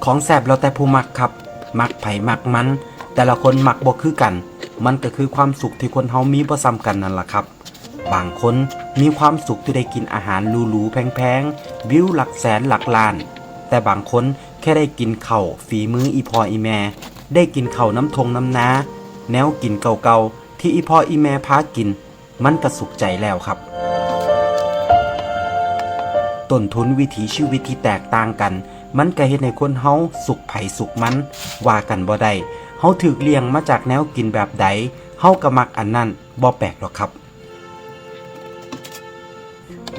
ของแซ่บแล้วแต่ผู้มักครับมักไผมักมันแต่ละคนมักบ่คือกันมันก็คือความสุขที่คนเฮามีบ่ซ้ำกันนั่นล่ะครับบางคนมีความสุขที่ได้กินอาหารหรูๆแพงๆวิวหลักแสนหลักล้านแต่บางคนแค่ได้กินข้าวฝีมืออีพ่ออีแม่ได้กินข้าวน้ำทงน้ำนาแนวกินเก่าๆที่อีพ่ออีแม่พากินมันก็สุขใจแล้วครับต้นทุนวิถีชีวิตที่แตกต่างกันมันก็เฮ็ดให้คนเฮาสุขไผสุขมันว่ากันบ่ได้เฮาถูกเลี้ยงมาจากแนวกินแบบใดเฮาก็มักอันนั้นบ่แปลกหรอกครับ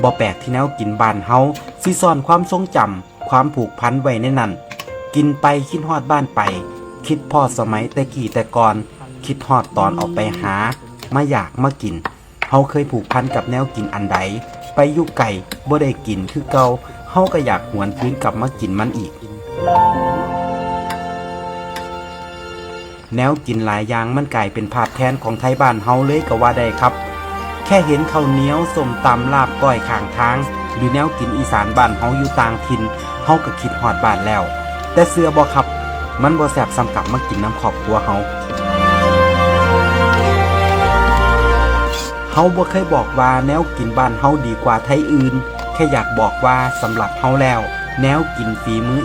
บ่แปลกที่แนวกินบ้านเฮาสิซ่อนความทรงจำความผูกพันไว้ในนั้นกินไปคิดฮอดบ้านไปคิดพอสมัยแต่กี้แต่ก่อนคิดฮอดตอนออกไปหามาอยากมากินเฮาเคยผูกพันกับแนวกินอันใดไปอยู่ไกลบ่ได้กินคือเก่าเฮาก็อยากหวนคืนกลับมากินมันอีกแนวกินหลายอย่างมันกลายเป็นภาพแทนของไทยบ้านเฮาเลยก็ว่าได้ครับแค่เห็นข้าวเหนียวส้มตำลาบก้อยข้างทางหรือแนวกินอีสานบ้านเฮาอยู่ต่างถิ่นเฮาก็คิดฮอดบ้านแล้วแต่เชื่อบ่ครับมันบ่แซ่บสำกับมากินน้ำครอบครัวเฮาบ่เคยบอกว่าแนวกินบ้านเฮาดีกว่าไทยอื่นแค่อยากบอกว่าสำหรับเฮาแล้วแนวกินฝีมือ